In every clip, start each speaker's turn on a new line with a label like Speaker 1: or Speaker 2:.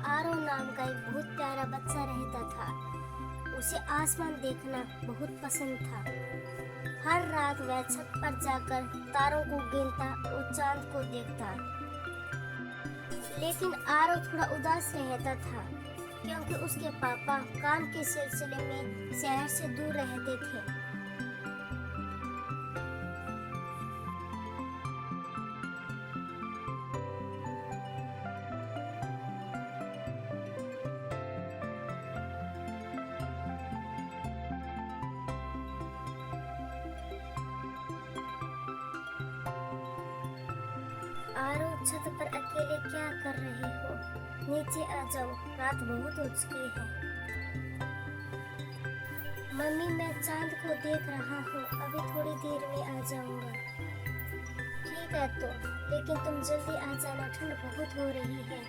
Speaker 1: आरो नाम का एक बहुत प्यारा बच्चा रहता था। उसे आसमान देखना बहुत पसंद था। हर रात वह छत पर जाकर तारों को गिनता और चांद को देखता। लेकिन आरो थोड़ा उदास रहता था क्योंकि उसके पापा काम के सिलसिले में शहर से दूर रहते थे। आरो, छत पर अकेले क्या कर रहे हो? नीचे आ जाओ, रात बहुत हो चुकी है। मम्मी, मैं चांद को देख रहा हूँ, अभी थोड़ी देर में आ जाऊंगा। ठीक है तो, लेकिन तुम जल्दी आ जाना, ठंड बहुत हो रही है।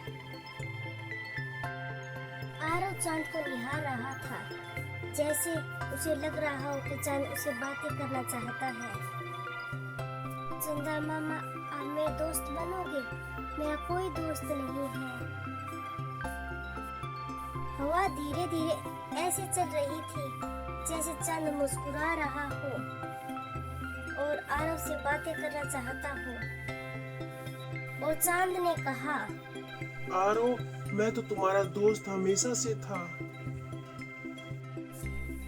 Speaker 1: आरो चांद को निहार रहा था, जैसे उसे लग रहा हो कि चांद उसे बातें करना चाहता है। चंदा मामा, आप मेरे दोस्त बनोगे? मेरा कोई दोस्त नहीं है। हवा धीरे धीरे ऐसे चल रही थी जैसे चांद मुस्कुरा रहा हो और आरव से बातें करना चाहता हो। और चांद ने कहा,
Speaker 2: आरो, मैं तो तुम्हारा दोस्त हमेशा से था।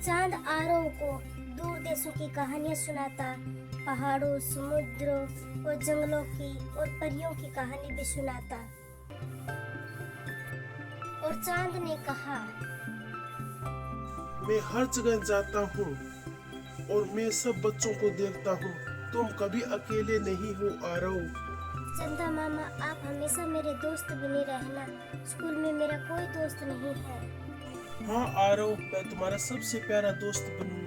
Speaker 1: चांद आरव को दूर देशों की कहानियां सुनाता, पहाड़ों, समुद्रों और जंगलों की और परियों की कहानी भी सुनाता। और चांद ने कहा,
Speaker 2: मैं हर जगह जाता हूँ और मैं सब बच्चों को देखता हूँ। तुम कभी अकेले नहीं हो आरव।
Speaker 1: चंदा मामा, आप हमेशा मेरे दोस्त बने रहना। स्कूल में मेरा कोई दोस्त नहीं है।
Speaker 2: हाँ आरव, मैं तुम्हारा सबसे प्यारा दोस्त बनूंगा।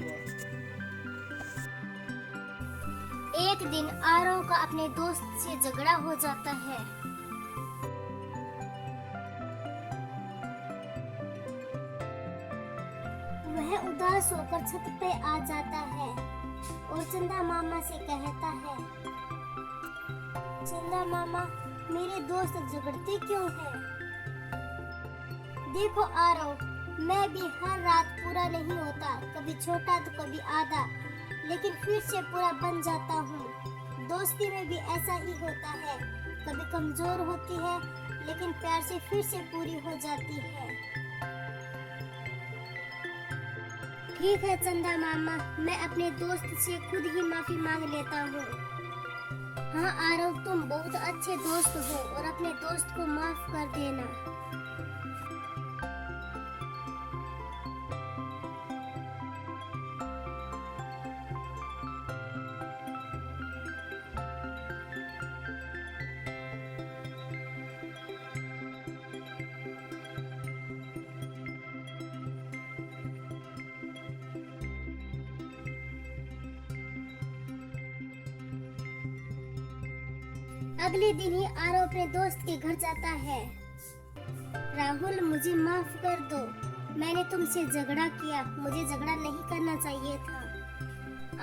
Speaker 1: एक दिन आरव का अपने दोस्त से झगड़ा हो जाता है। वह उदास होकर छत पे आ जाता है और चंदा मामा से कहता है, चंदा मामा, मेरे दोस्त झगड़ते क्यों हैं? देखो आरव, मैं भी हर रात पूरा नहीं होता, कभी छोटा तो कभी आधा, लेकिन फिर से पूरा बन जाता हूँ। दोस्ती में भी ऐसा ही होता है, कभी कमजोर होती है लेकिन प्यार से फिर से पूरी हो जाती है। ठीक है चंदा मामा, मैं अपने दोस्त से खुद ही माफी मांग लेता हूँ। हाँ आरव, तुम बहुत अच्छे दोस्त हो और अपने दोस्त को माफ कर देना। अगले दिन ही आरव अपने दोस्त के घर जाता है। राहुल, मुझे माफ कर दो, मैंने तुमसे झगड़ा किया, मुझे झगड़ा नहीं करना चाहिए था।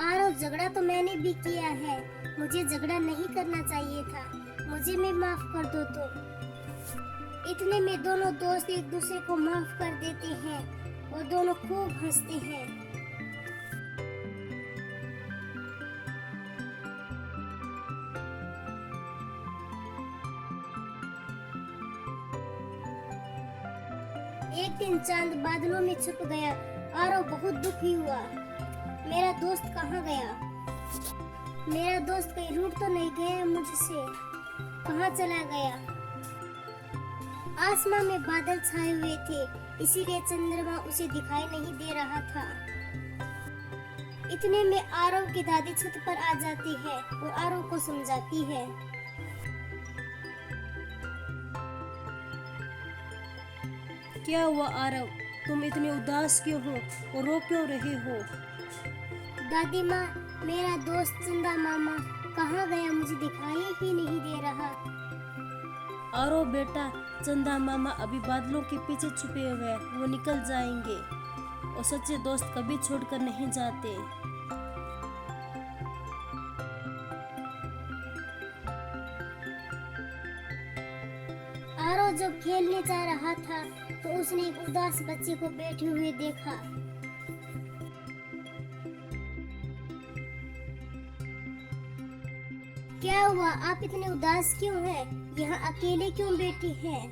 Speaker 1: आरव, झगड़ा तो मैंने भी किया है, मुझे झगड़ा नहीं करना चाहिए था, मुझे भी माफ कर दो। तो इतने में दोनों दोस्त एक दूसरे को माफ कर देते हैं और दोनों खूब हंसते हैं। एक दिन चांद बादलों में छुप गया। आरव बहुत दुखी हुआ। मेरा दोस्त कहाँ गया? मेरा दोस्त कहीं रूठ तो नहीं गया मुझसे? कहाँ चला गया? आसमान में बादल छाए हुए थे, इसीलिए चंद्रमा उसे दिखाई नहीं दे रहा था। इतने में आरव की दादी छत पर आ जाती है और आरव को समझाती है।
Speaker 3: क्या हुआ आरव, तुम इतने उदास क्यों हो और रो क्यों रहे हो?
Speaker 1: दादी माँ, मेरा दोस्त चंदा मामा कहाँ गया, मुझे दिखाई ही नहीं दे रहा।
Speaker 3: आरव बेटा, चंदा मामा अभी बादलों के पीछे छुपे हुए हैं, वो निकल जाएंगे और सच्चे दोस्त कभी छोड़कर नहीं जाते।
Speaker 1: आरो जब खेलने जा रहा था तो उसने एक उदास बच्चे को बैठे हुए देखा। क्या हुआ, आप इतने उदास क्यों हैं? यहाँ अकेले क्यों बैठे हैं?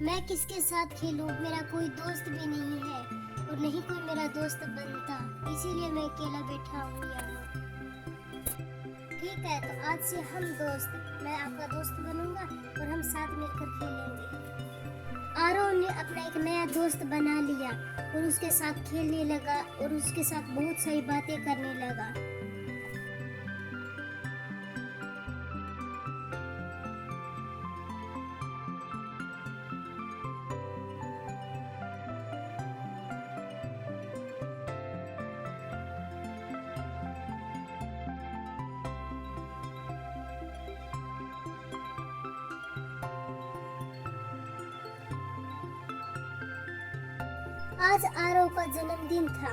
Speaker 1: मैं किसके साथ खेलूं? मेरा कोई दोस्त भी नहीं है और नहीं कोई मेरा दोस्त बनता, इसीलिए मैं अकेला बैठा हूँ यहाँ। ठीक है, तो आज से हम दोस्त, मैं आपका दोस्त बनूंगा और हम साथ मिलकर खेलेंगे। आरो ने अपना एक नया दोस्त बना लिया और उसके साथ खेलने लगा और उसके साथ बहुत सारी बातें करने लगा। आज आरव का जन्मदिन था।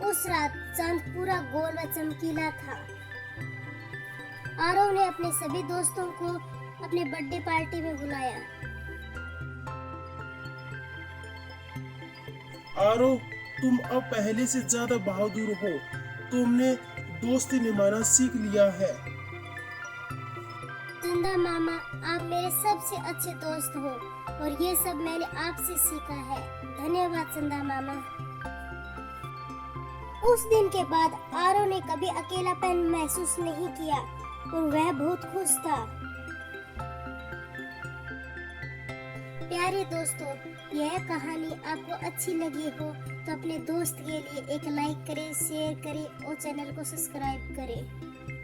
Speaker 1: उस रात चांद पूरा गोल व चमकीला था। आरव ने अपने सभी दोस्तों को अपने बर्थडे पार्टी में बुलाया।
Speaker 2: आरो, तुम अब पहले से ज्यादा बहादुर हो। तुमने दोस्ती निभाना सीख लिया है।
Speaker 1: चंदा मामा, आप मेरे सबसे अच्छे दोस्त हो और ये सब मैंने आपसे सीखा है। धन्यवाद चंदा मामा। उस दिन के बाद आरो ने कभी अकेलापन महसूस नहीं किया और वह बहुत खुश था। प्यारे दोस्तों, यह कहानी आपको अच्छी लगी हो तो अपने दोस्त के लिए एक लाइक करें, शेयर करें और चैनल को सब्सक्राइब करें।